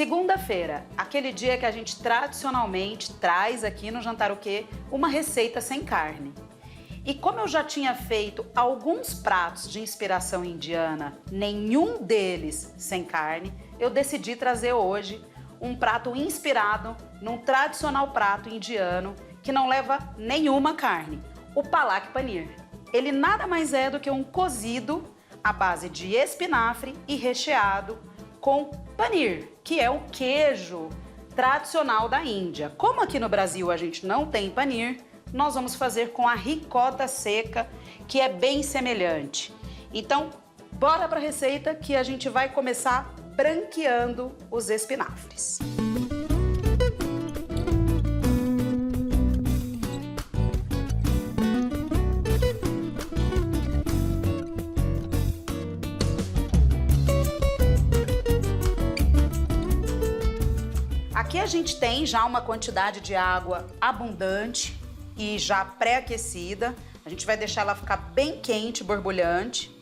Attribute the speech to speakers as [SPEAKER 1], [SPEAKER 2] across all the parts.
[SPEAKER 1] Segunda-feira, aquele dia que a gente tradicionalmente traz aqui no Jantar o Quê? Uma receita sem carne. E como eu já tinha feito alguns pratos de inspiração indiana, nenhum deles sem carne, eu decidi trazer hoje um prato inspirado num tradicional prato indiano que não leva nenhuma carne, o Palak Paneer. Ele nada mais é do que um cozido à base de espinafre e recheado com paneer, que é um queijo tradicional da Índia. Como aqui no Brasil a gente não tem paneer, nós vamos fazer com a ricota seca, que é bem semelhante. Então, bora para a receita que a gente vai começar branqueando os espinafres. Aqui a gente tem já uma quantidade de água abundante e já pré-aquecida. A gente vai deixar ela ficar bem quente, borbulhante,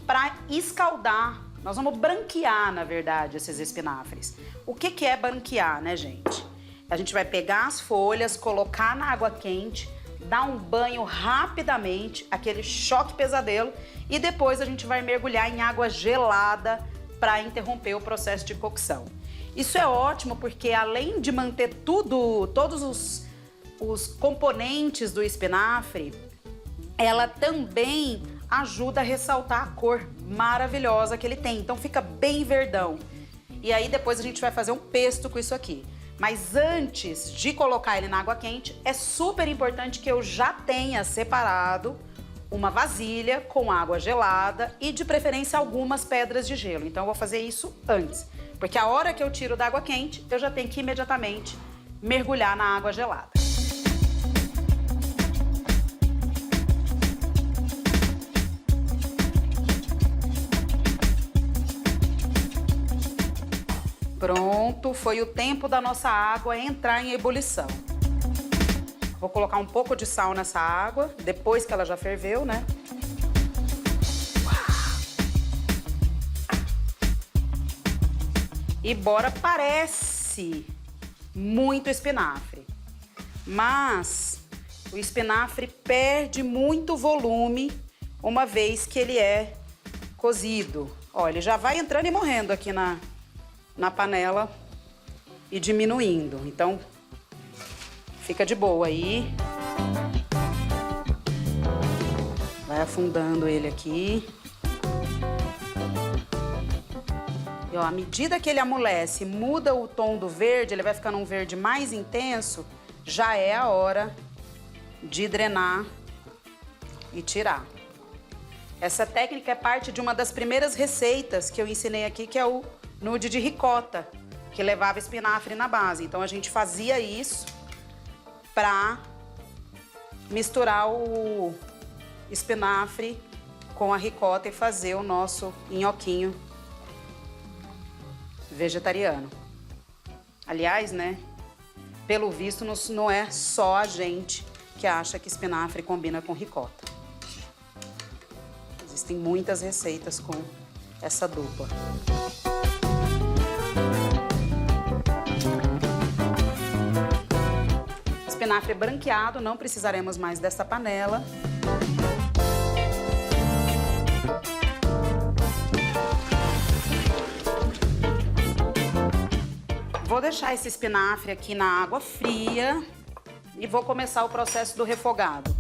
[SPEAKER 1] para escaldar. Nós vamos branquear, na verdade, esses espinafres. O que é branquear, né, gente? A gente vai pegar as folhas, colocar na água quente, dar um banho rapidamente, aquele choque pesadelo, e depois a gente vai mergulhar em água gelada para interromper o processo de cocção. Isso é ótimo porque além de manter todos os componentes do espinafre, ela também ajuda a ressaltar a cor maravilhosa que ele tem. Então fica bem verdão. E aí depois a gente vai fazer um pesto com isso aqui. Mas antes de colocar ele na água quente, é super importante que eu já tenha separado uma vasilha com água gelada e de preferência algumas pedras de gelo. Então eu vou fazer isso antes. Porque a hora que eu tiro da água quente, eu já tenho que imediatamente mergulhar na água gelada. Pronto, foi o tempo da nossa água entrar em ebulição. Vou colocar um pouco de sal nessa água, depois que ela já ferveu, né? E bora, parece muito espinafre, mas o espinafre perde muito volume uma vez que ele é cozido. Ó, ele já vai entrando e morrendo aqui na panela e diminuindo. Então, fica de boa aí. Vai afundando ele aqui. E ó, à medida que ele amolece, muda o tom do verde, ele vai ficando um verde mais intenso, já é a hora de drenar e tirar. Essa técnica é parte de uma das primeiras receitas que eu ensinei aqui, que é o nude de ricota, que levava espinafre na base. Então a gente fazia isso para misturar o espinafre com a ricota e fazer o nosso nhoquinho vegetariano. Aliás, né, pelo visto não é só a gente que acha que espinafre combina com ricota. Existem muitas receitas com essa dupla. Espinafre branqueado, não precisaremos mais dessa panela. Vou deixar esse espinafre aqui na água fria e vou começar o processo do refogado.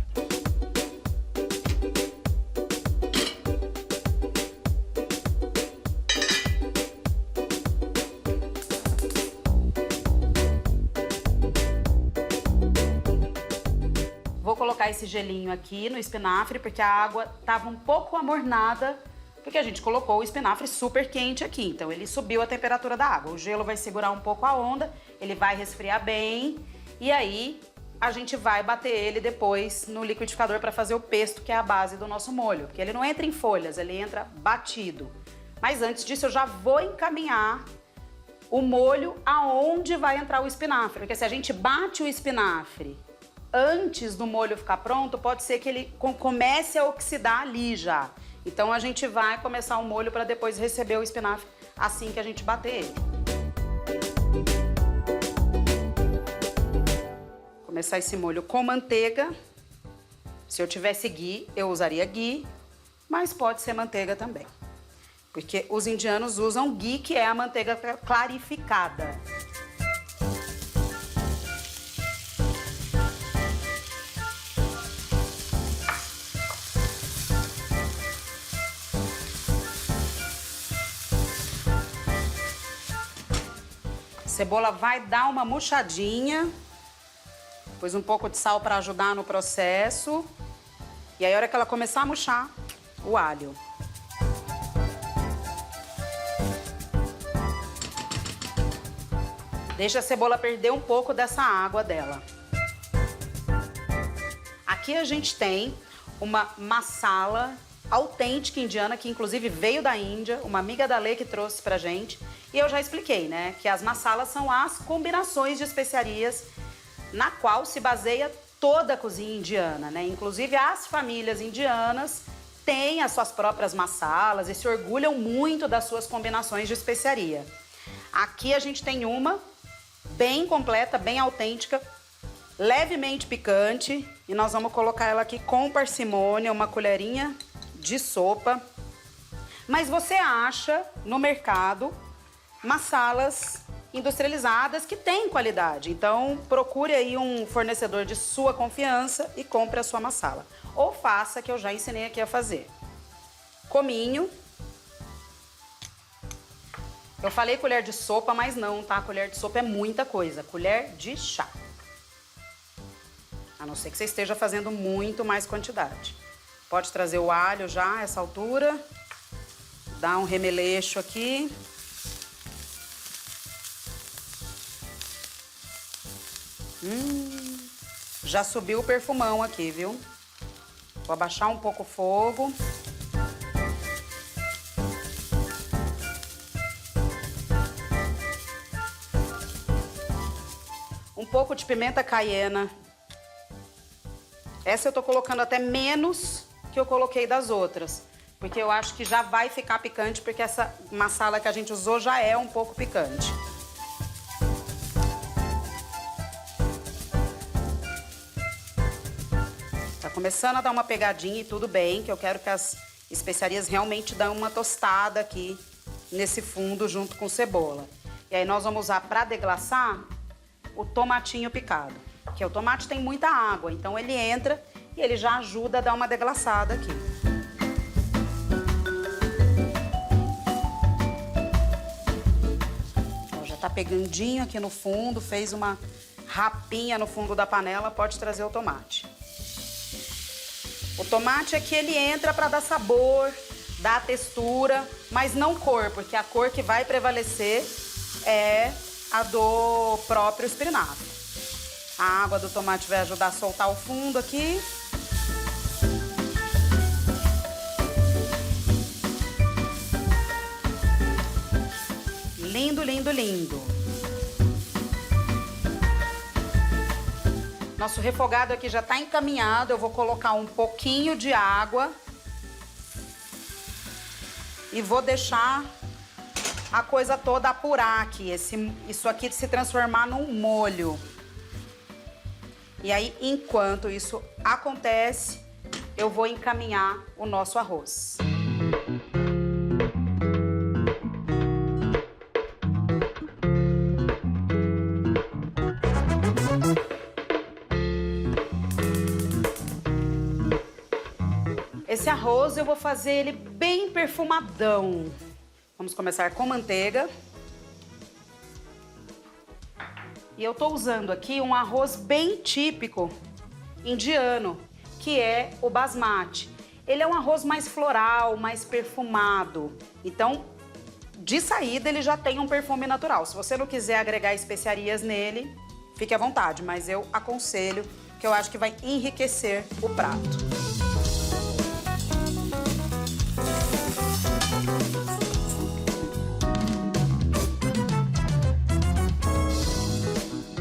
[SPEAKER 1] Vou colocar esse gelinho aqui no espinafre porque a água estava um pouco amornada, porque a gente colocou o espinafre super quente aqui, então ele subiu a temperatura da água. O gelo vai segurar um pouco a onda, ele vai resfriar bem e aí a gente vai bater ele depois no liquidificador para fazer o pesto, que é a base do nosso molho, porque ele não entra em folhas, ele entra batido. Mas antes disso eu já vou encaminhar o molho aonde vai entrar o espinafre, porque se a gente bate o espinafre antes do molho ficar pronto, pode ser que ele comece a oxidar ali já. Então a gente vai começar o molho para depois receber o espinafre assim que a gente bater ele. Começar esse molho com manteiga. Se eu tivesse ghee, eu usaria ghee, mas pode ser manteiga também. Porque os indianos usam ghee, que é a manteiga clarificada. A cebola vai dar uma murchadinha. Pus um pouco de sal para ajudar no processo. E aí, a hora que ela começar a murchar, o alho. Deixa a cebola perder um pouco dessa água dela. Aqui a gente tem uma masala autêntica indiana, que inclusive veio da Índia, uma amiga da Lê que trouxe pra gente. E eu já expliquei, né, que as masalas são as combinações de especiarias na qual se baseia toda a cozinha indiana, né? Inclusive as famílias indianas têm as suas próprias masalas e se orgulham muito das suas combinações de especiaria. Aqui a gente tem uma bem completa, bem autêntica, levemente picante, e nós vamos colocar ela aqui com parcimônia, uma colherinha de sopa. Mas você acha no mercado masalas industrializadas que têm qualidade. Então, procure aí um fornecedor de sua confiança e compre a sua masala. Ou faça, que eu já ensinei aqui a fazer. Cominho. Eu falei colher de sopa, mas não, tá? Colher de sopa é muita coisa. Colher de chá. A não ser que você esteja fazendo muito mais quantidade. Pode trazer o alho já a essa altura. Dá um remeleixo aqui. Já subiu o perfumão aqui, viu? Vou abaixar um pouco o fogo. Um pouco de pimenta caiena. Essa eu tô colocando até menos que eu coloquei das outras, porque eu acho que já vai ficar picante, porque essa masala que a gente usou já é um pouco picante. Tá começando a dar uma pegadinha e tudo bem, que eu quero que as especiarias realmente dão uma tostada aqui nesse fundo junto com cebola. E aí nós vamos usar para deglaçar o tomatinho picado, que o tomate tem muita água, então ele entra e ele já ajuda a dar uma deglaçada aqui. Ó, já tá pegandinho aqui no fundo, fez uma rapinha no fundo da panela, pode trazer o tomate. O tomate aqui ele entra para dar sabor, dar textura, mas não cor, porque a cor que vai prevalecer é a do próprio espinafre. A água do tomate vai ajudar a soltar o fundo aqui. Lindo, lindo, lindo. Nosso refogado aqui já tá encaminhado. Eu vou colocar um pouquinho de água e vou deixar a coisa toda apurar aqui, isso aqui se transformar num molho. E aí, enquanto isso acontece, eu vou encaminhar o nosso arroz. Esse arroz eu vou fazer ele bem perfumadão. Vamos começar com manteiga. E eu tô usando aqui um arroz bem típico indiano, que é o basmati. Ele é um arroz mais floral, mais perfumado. Então, de saída, ele já tem um perfume natural. Se você não quiser agregar especiarias nele, fique à vontade, mas eu aconselho, que eu acho que vai enriquecer o prato.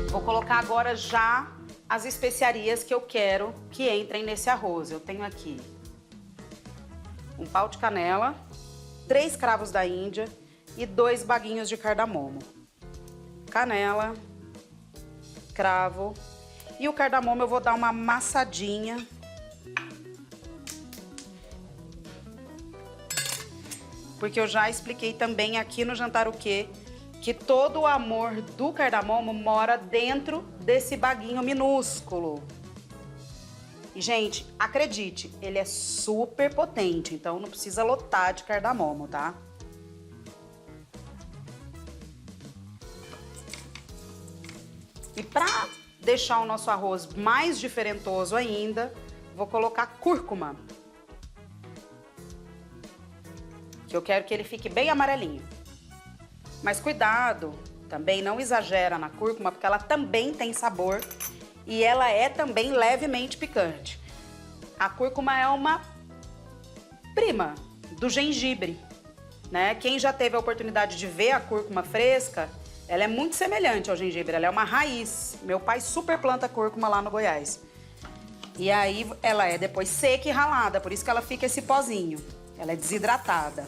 [SPEAKER 1] Vou colocar agora já as especiarias que eu quero que entrem nesse arroz. Eu tenho aqui um pau de canela, 3 cravos da Índia e 2 baguinhos de cardamomo. Canela, cravo. E o cardamomo eu vou dar uma amassadinha. Porque eu já expliquei também aqui no Jantar o Quê? Que todo o amor do cardamomo mora dentro desse baguinho minúsculo. E, gente, acredite, ele é super potente, então não precisa lotar de cardamomo, tá? E pra deixar o nosso arroz mais diferentoso ainda, vou colocar cúrcuma. Que eu quero que ele fique bem amarelinho. Mas cuidado, também não exagera na cúrcuma, porque ela também tem sabor e ela é também levemente picante. A cúrcuma é uma prima do gengibre, né? Quem já teve a oportunidade de ver a cúrcuma fresca, ela é muito semelhante ao gengibre, ela é uma raiz. Meu pai super planta cúrcuma lá no Goiás. E aí ela é depois seca e ralada, por isso que ela fica esse pozinho. Ela é desidratada.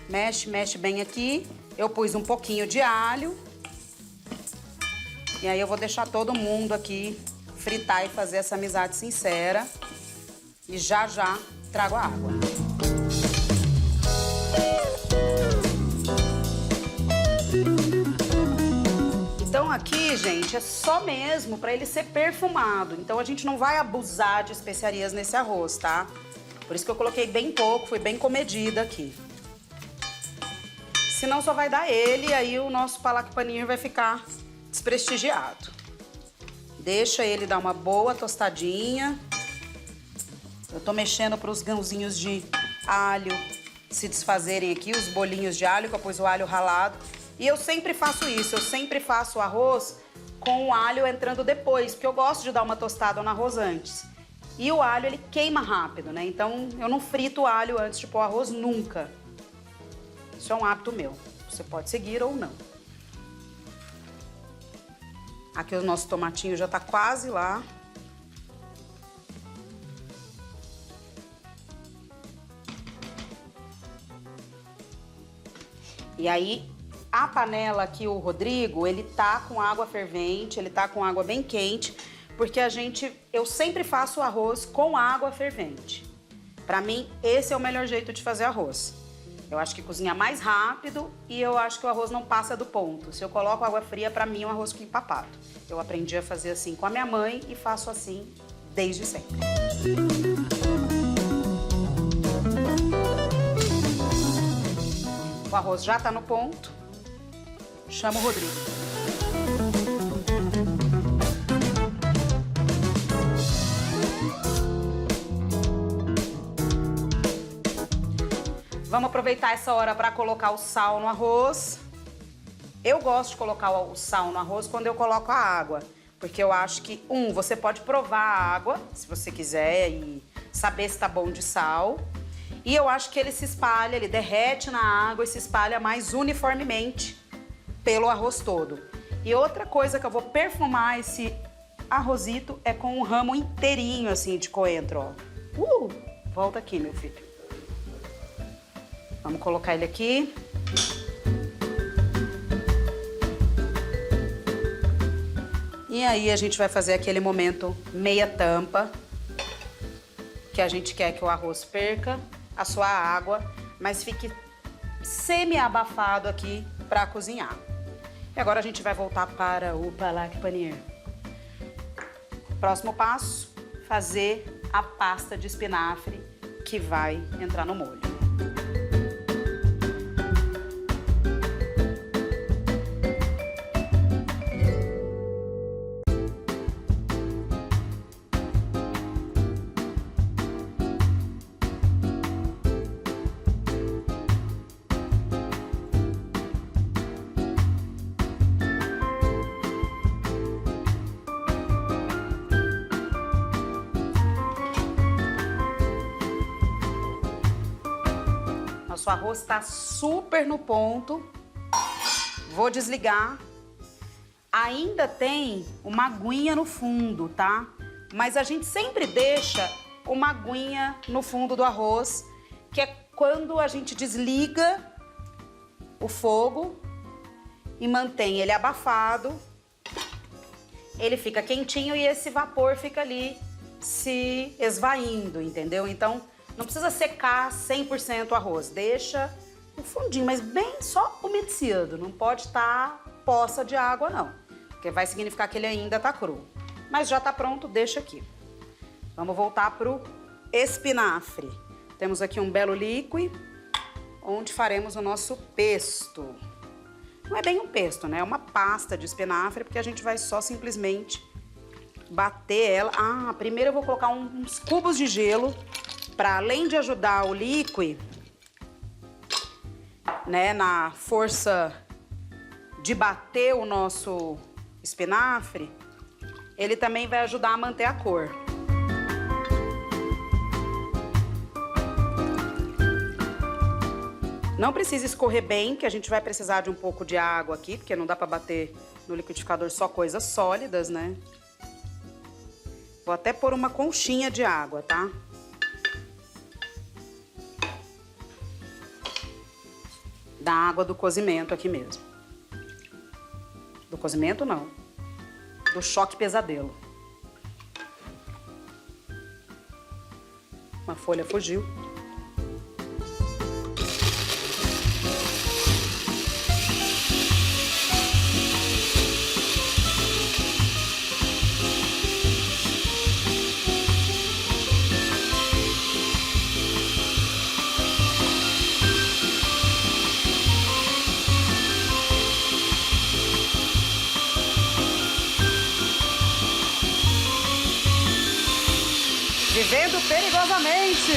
[SPEAKER 1] Mexe, mexe bem aqui. Eu pus um pouquinho de alho. E aí eu vou deixar todo mundo aqui fritar e fazer essa amizade sincera. E já já trago a água. Então aqui, gente, é só mesmo para ele ser perfumado. Então a gente não vai abusar de especiarias nesse arroz, tá? Por isso que eu coloquei bem pouco, fui bem comedida aqui. Senão só vai dar ele e aí o nosso palak paneer vai ficar desprestigiado. Deixa ele dar uma boa tostadinha. Eu tô mexendo para os grãozinhos de alho se desfazerem aqui, os bolinhos de alho, que eu pus o alho ralado. E eu sempre faço isso, eu sempre faço o arroz com o alho entrando depois, porque eu gosto de dar uma tostada no arroz antes. E o alho, ele queima rápido, né? Então, eu não frito o alho antes de pôr o arroz nunca. Isso é um hábito meu. Você pode seguir ou não. Aqui o nosso tomatinho já tá quase lá. E aí, a panela aqui, o Rodrigo, ele tá com água fervente, ele tá com água bem quente, porque eu sempre faço o arroz com água fervente. Pra mim, esse é o melhor jeito de fazer arroz. Eu acho que cozinha mais rápido e eu acho que o arroz não passa do ponto. Se eu coloco água fria, pra mim, o arroz fica empapado. Eu aprendi a fazer assim com a minha mãe e faço assim desde sempre. O arroz já tá no ponto. Chama o Rodrigo. Vamos aproveitar essa hora para colocar o sal no arroz. Eu gosto de colocar o sal no arroz quando eu coloco a água, porque eu acho que, você pode provar a água, se você quiser, e saber se tá bom de sal. E eu acho que ele se espalha, ele derrete na água e se espalha mais uniformemente pelo arroz todo. E outra coisa que eu vou perfumar esse arrozito é com um ramo inteirinho, assim, de coentro, ó. Volta aqui, meu filho. Vamos colocar ele aqui. E aí a gente vai fazer aquele momento meia tampa, que a gente quer que o arroz perca a sua água, mas fique semi-abafado aqui para cozinhar. E agora a gente vai voltar para o palak paneer. Próximo passo, fazer a pasta de espinafre que vai entrar no molho. Nosso arroz tá super no ponto. Vou desligar. Ainda tem uma aguinha no fundo, tá? Mas a gente sempre deixa uma aguinha no fundo do arroz, que é quando a gente desliga o fogo e mantém ele abafado. ele fica quentinho e esse vapor fica ali se esvaindo, entendeu? Então, não precisa secar 100% o arroz, deixa um fundinho, mas bem só umedecido, não pode estar poça de água não, porque vai significar que ele ainda tá cru. Mas já tá pronto, deixa aqui. Vamos voltar pro espinafre. Temos aqui um belo líquido, onde faremos o nosso pesto. Não é bem um pesto, né? É uma pasta de espinafre, porque a gente vai só simplesmente bater ela. Ah, primeiro eu vou colocar uns cubos de gelo, para além de ajudar o líquido, né, na força de bater o nosso espinafre, ele também vai ajudar a manter a cor. Não precisa escorrer bem, que a gente vai precisar de um pouco de água aqui, porque não dá para bater no liquidificador só coisas sólidas, né? Vou até pôr uma conchinha de água, tá? Da água do cozimento aqui mesmo. Do cozimento, não. Do choque pesadelo. Uma folha fugiu. Vivendo perigosamente.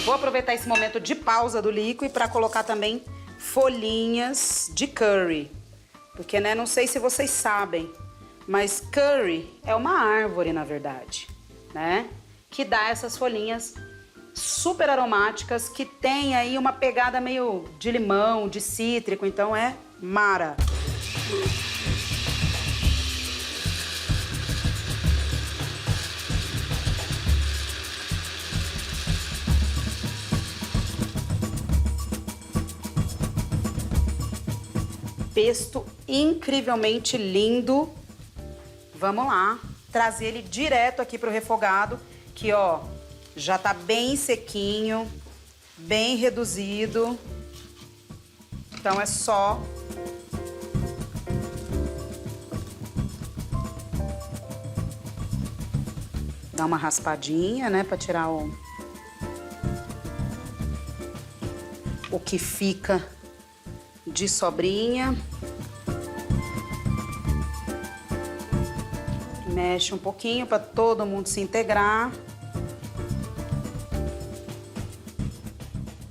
[SPEAKER 1] Vou aproveitar esse momento de pausa do líquido para colocar também folhinhas de curry. Porque, né, não sei se vocês sabem, mas curry é uma árvore, na verdade, né? Que dá essas folhinhas super aromáticas, que tem aí uma pegada meio de limão, de cítrico, então é mara. Pesto incrivelmente lindo. Vamos lá, trazer ele direto aqui pro refogado, que ó, já tá bem sequinho, bem reduzido. Então é só dar uma raspadinha, né, para tirar o que fica de sobrinha. Mexe um pouquinho para todo mundo se integrar.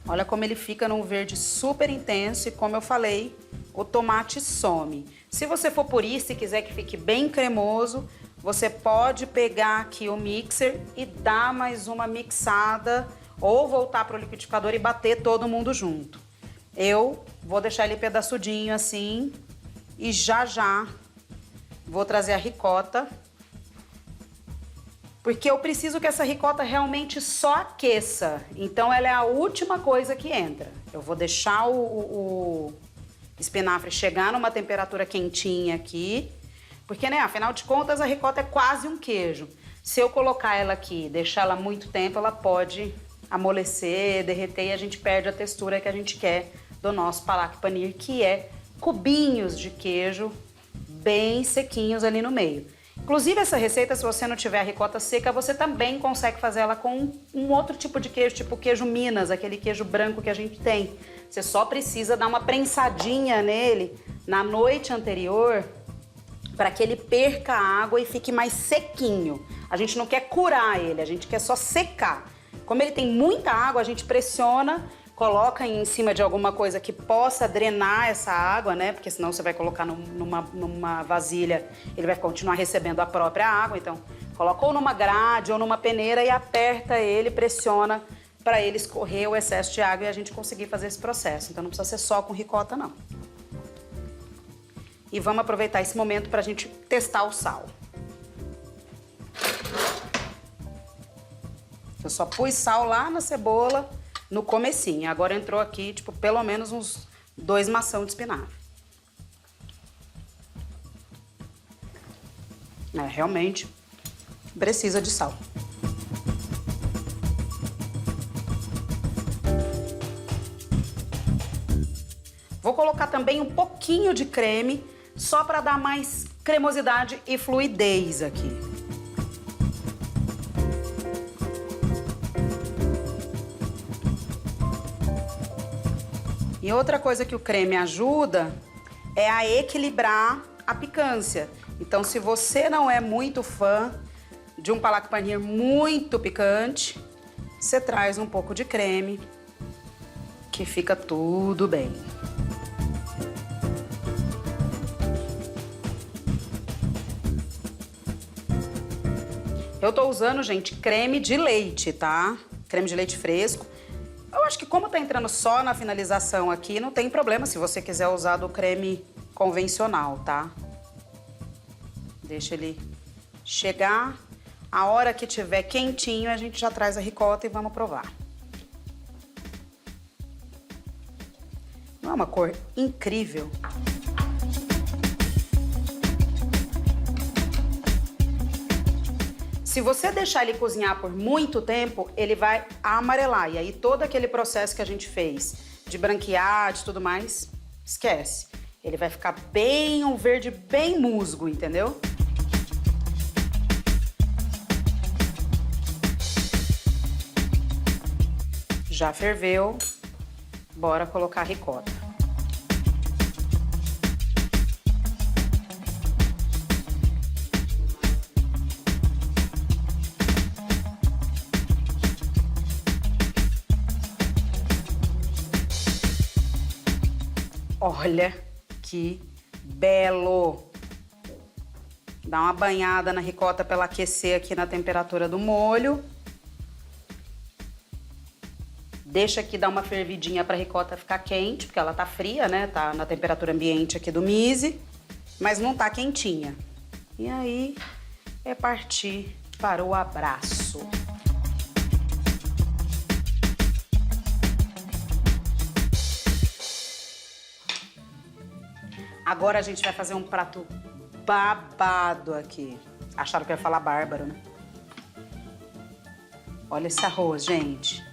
[SPEAKER 1] Olha como ele fica num verde super intenso e, como eu falei, o tomate some. Se você for purista e quiser que fique bem cremoso, você pode pegar aqui o mixer e dar mais uma mixada ou voltar para o liquidificador e bater todo mundo junto. Eu vou deixar ele pedaçudinho assim e já vou trazer a ricota, porque eu preciso que essa ricota realmente só aqueça. Então ela é a última coisa que entra. Eu vou deixar o espinafre chegar numa temperatura quentinha aqui, porque, né, afinal de contas a ricota é quase um queijo. Se eu colocar ela aqui e deixar ela muito tempo, ela pode amolecer, derreter e a gente perde a textura que a gente quer do nosso palak paneer, que é cubinhos de queijo bem sequinhos ali no meio. Inclusive essa receita, se você não tiver a ricota seca, você também consegue fazer ela com um outro tipo de queijo, tipo queijo Minas, aquele queijo branco que a gente tem. Você só precisa dar uma prensadinha nele na noite anterior para que ele perca a água e fique mais sequinho. A gente não quer curar ele, a gente quer só secar. Como ele tem muita água, a gente pressiona, coloca em cima de alguma coisa que possa drenar essa água, né? Porque senão você vai colocar numa vasilha, ele vai continuar recebendo a própria água. Então, coloca ou numa grade ou numa peneira e aperta ele, pressiona para ele escorrer o excesso de água e a gente conseguir fazer esse processo. Então, não precisa ser só com ricota, não. E vamos aproveitar esse momento para a gente testar o sal. Eu só pus sal lá na cebola, no comecinho. Agora entrou aqui, tipo, pelo menos uns 2 maçãs de espinafre. Realmente precisa de sal. Vou colocar também um pouquinho de creme, só para dar mais cremosidade e fluidez aqui. E outra coisa que o creme ajuda é a equilibrar a picância. Então, se você não é muito fã de um palak paneer muito picante, você traz um pouco de creme, que fica tudo bem. Eu tô usando, gente, creme de leite, tá? Creme de leite fresco. Eu acho que como tá entrando só na finalização aqui, não tem problema se você quiser usar do creme convencional, tá? Deixa ele chegar. A hora que tiver quentinho, a gente já traz a ricota e vamos provar. Não é uma cor incrível? Se você deixar ele cozinhar por muito tempo, ele vai amarelar. E aí todo aquele processo que a gente fez de branquear, de tudo mais, esquece. Ele vai ficar bem um verde bem musgo, entendeu? Já ferveu, bora colocar a ricota. Olha que belo! Dá uma banhada na ricota para ela aquecer aqui na temperatura do molho. Deixa aqui dar uma fervidinha para a ricota ficar quente, porque ela tá fria, né? Tá na temperatura ambiente aqui do Mise, mas não tá quentinha. E aí é partir para o abraço. Agora a gente vai fazer um prato babado aqui. Acharam que eu ia falar bárbaro, né? Olha esse arroz, gente.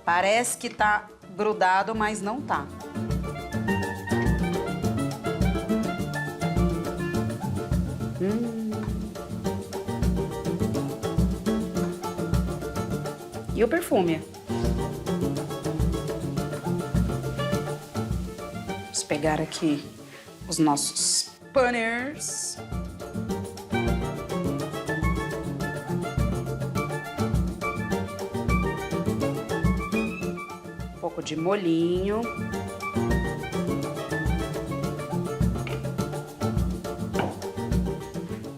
[SPEAKER 1] Parece que tá grudado, mas não tá. E o perfume? Vamos pegar aqui os nossos paneers. Um pouco de molhinho.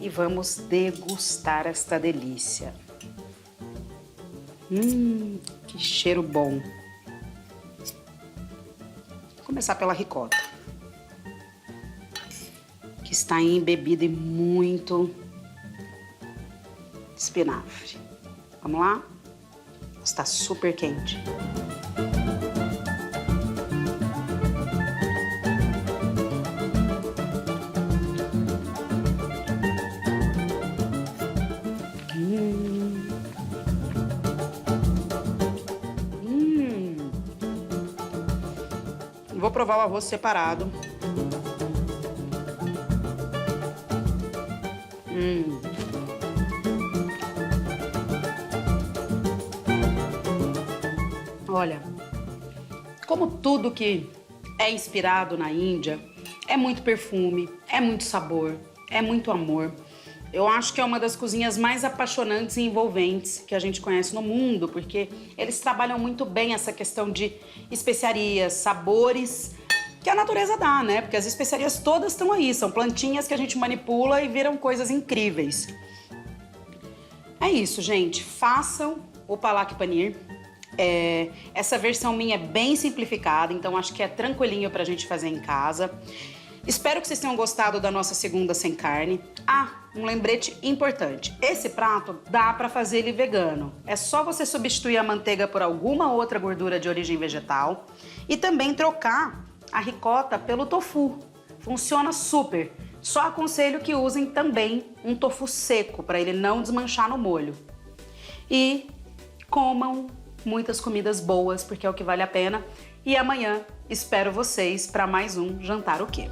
[SPEAKER 1] E vamos degustar esta delícia. Que cheiro bom. Vou começar pela ricota, que está embebida em muito espinafre. Vamos lá? Está super quente. Vou provar o arroz separado. Olha, como tudo que é inspirado na Índia, é muito perfume, é muito sabor, é muito amor. Eu acho que é uma das cozinhas mais apaixonantes e envolventes que a gente conhece no mundo, porque eles trabalham muito bem essa questão de especiarias, sabores que a natureza dá, né? Porque as especiarias todas estão aí, são plantinhas que a gente manipula e viram coisas incríveis. É isso, gente. Façam o palak paneer. Essa versão minha é bem simplificada, então acho que é tranquilinho pra gente fazer em casa. Espero que vocês tenham gostado da nossa segunda sem carne. Ah, um lembrete importante. Esse prato dá para fazer ele vegano. É só você substituir a manteiga por alguma outra gordura de origem vegetal e também trocar a ricota pelo tofu. Funciona super. Só aconselho que usem também um tofu seco para ele não desmanchar no molho. E comam muitas comidas boas, porque é o que vale a pena. E amanhã espero vocês para mais um Jantar o Quê?